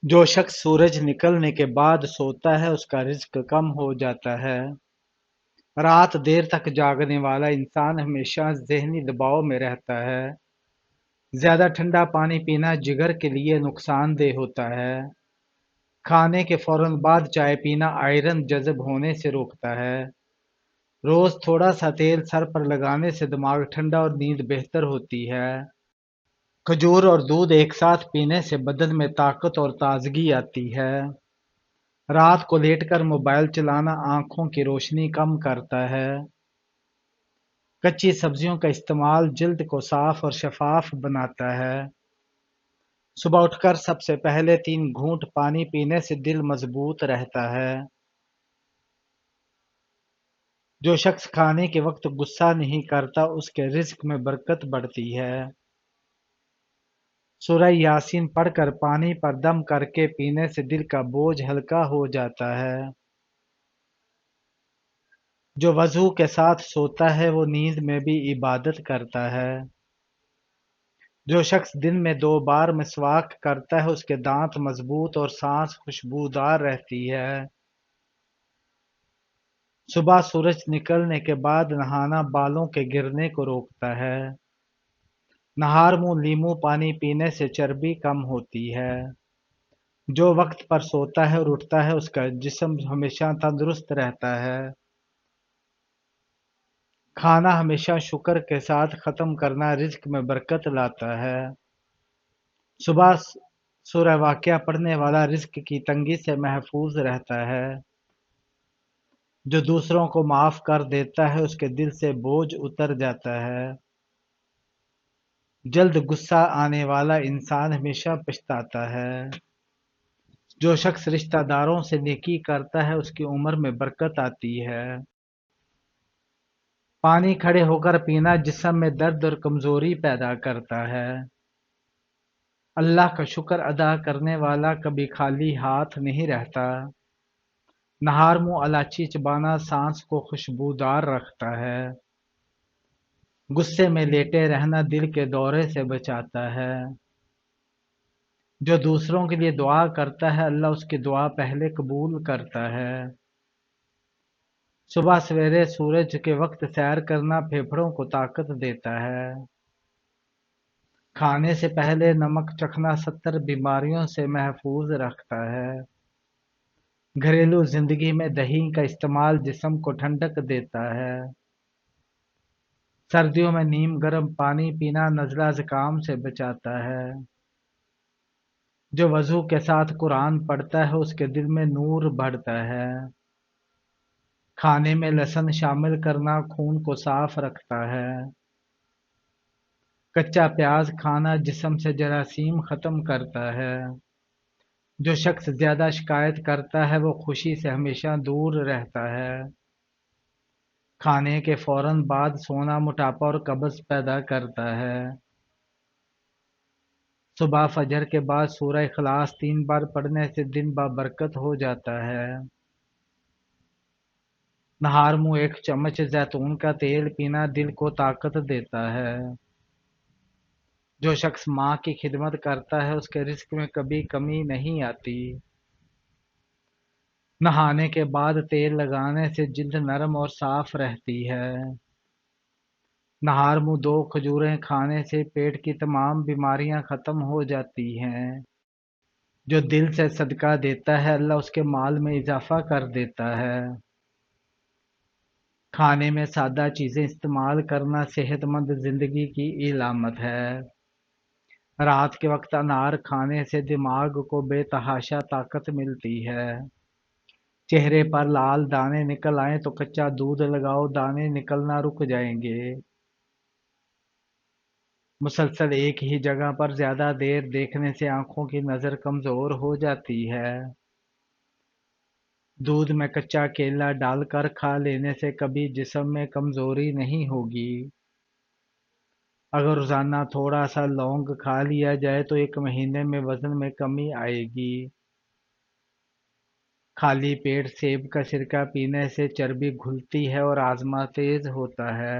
جو شخص سورج نکلنے کے بعد سوتا ہے اس کا رزق کم ہو جاتا ہے۔ رات دیر تک جاگنے والا انسان ہمیشہ ذہنی دباؤ میں رہتا ہے۔ زیادہ ٹھنڈا پانی پینا جگر کے لیے نقصان دہ ہوتا ہے۔ کھانے کے فوراً بعد چائے پینا آئرن جذب ہونے سے روکتا ہے۔ روز تھوڑا سا تیل سر پر لگانے سے دماغ ٹھنڈا اور نیند بہتر ہوتی ہے۔ کھجور اور دودھ ایک ساتھ پینے سے بدن میں طاقت اور تازگی آتی ہے۔ رات کو لیٹ کر موبائل چلانا آنکھوں کی روشنی کم کرتا ہے۔ کچی سبزیوں کا استعمال جلد کو صاف اور شفاف بناتا ہے۔ صبح اٹھ کر سب سے پہلے 3 گھونٹ پانی پینے سے دل مضبوط رہتا ہے۔ جو شخص کھانے کے وقت غصہ نہیں کرتا اس کے رزق میں برکت بڑھتی ہے۔ سورہ یاسین پڑھ کر پانی پر دم کر کے پینے سے دل کا بوجھ ہلکا ہو جاتا ہے۔ جو وضو کے ساتھ سوتا ہے وہ نیند میں بھی عبادت کرتا ہے۔ جو شخص دن میں 2 بار مسواک کرتا ہے اس کے دانت مضبوط اور سانس خوشبودار رہتی ہے۔ صبح سورج نکلنے کے بعد نہانا بالوں کے گرنے کو روکتا ہے۔ نہار منہ لیمو پانی پینے سے چربی کم ہوتی ہے۔ جو وقت پر سوتا ہے اور اٹھتا ہے اس کا جسم ہمیشہ تندرست رہتا ہے۔ کھانا ہمیشہ شکر کے ساتھ ختم کرنا رزق میں برکت لاتا ہے۔ صبح سورہ واقعہ پڑھنے والا رزق کی تنگی سے محفوظ رہتا ہے۔ جو دوسروں کو معاف کر دیتا ہے اس کے دل سے بوجھ اتر جاتا ہے۔ جلد غصہ آنے والا انسان ہمیشہ پچھتاتا ہے۔ جو شخص رشتہ داروں سے نیکی کرتا ہے اس کی عمر میں برکت آتی ہے۔ پانی کھڑے ہو کر پینا جسم میں درد اور کمزوری پیدا کرتا ہے۔ اللہ کا شکر ادا کرنے والا کبھی خالی ہاتھ نہیں رہتا۔ نہار منہ الائچی چبانا سانس کو خوشبودار رکھتا ہے۔ غصے میں لیٹے رہنا دل کے دورے سے بچاتا ہے۔ جو دوسروں کے لیے دعا کرتا ہے اللہ اس کی دعا پہلے قبول کرتا ہے۔ صبح سویرے سورج کے وقت سیر کرنا پھیپھڑوں کو طاقت دیتا ہے۔ کھانے سے پہلے نمک چکھنا 70 بیماریوں سے محفوظ رکھتا ہے۔ گھریلو زندگی میں دہی کا استعمال جسم کو ٹھنڈک دیتا ہے۔ سردیوں میں نیم گرم پانی پینا نزلہ زکام سے بچاتا ہے۔ جو وضو کے ساتھ قرآن پڑھتا ہے اس کے دل میں نور بڑھتا ہے۔ کھانے میں لہسن شامل کرنا خون کو صاف رکھتا ہے۔ کچا پیاز کھانا جسم سے جراثیم ختم کرتا ہے۔ جو شخص زیادہ شکایت کرتا ہے وہ خوشی سے ہمیشہ دور رہتا ہے۔ کھانے کے فوراً بعد سونا موٹاپا اور قبض پیدا کرتا ہے۔ صبح فجر کے بعد سورہ اخلاص 3 بار پڑھنے سے دن بابرکت ہو جاتا ہے۔ نہار منہ 1 چمچ زیتون کا تیل پینا دل کو طاقت دیتا ہے۔ جو شخص ماں کی خدمت کرتا ہے اس کے رزق میں کبھی کمی نہیں آتی۔ نہانے کے بعد تیل لگانے سے جلد نرم اور صاف رہتی ہے۔ نہار منہ 2 کھجوریں کھانے سے پیٹ کی تمام بیماریاں ختم ہو جاتی ہیں۔ جو دل سے صدقہ دیتا ہے اللہ اس کے مال میں اضافہ کر دیتا ہے۔ کھانے میں سادہ چیزیں استعمال کرنا صحت مند زندگی کی علامت ہے۔ رات کے وقت انار کھانے سے دماغ کو بے تحاشا طاقت ملتی ہے۔ چہرے پر لال دانے نکل آئیں تو کچا دودھ لگاؤ، دانے نکلنا رک جائیں گے۔ مسلسل ایک ہی جگہ پر زیادہ دیر دیکھنے سے آنکھوں کی نظر کمزور ہو جاتی ہے۔ دودھ میں کچا کیلا ڈال کر کھا لینے سے کبھی جسم میں کمزوری نہیں ہوگی۔ اگر روزانہ تھوڑا سا لونگ کھا لیا جائے تو 1 مہینے میں وزن میں کمی آئے گی۔ خالی پیٹ سیب کا سرکہ پینے سے چربی گھلتی ہے اور ہاضمہ تیز ہوتا ہے۔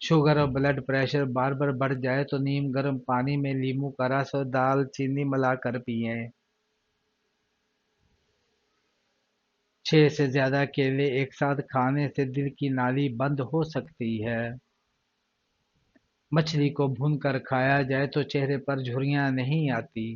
شوگر اور بلڈ پریشر بار بار بڑھ جائے تو نیم گرم پانی میں لیموں کا رس اور دال چینی ملا کر پئیں۔ 6 سے زیادہ کیلے ایک ساتھ کھانے سے دل کی نالی بند ہو سکتی ہے۔ مچھلی کو بھون کر کھایا جائے تو چہرے پر جھریاں نہیں آتی۔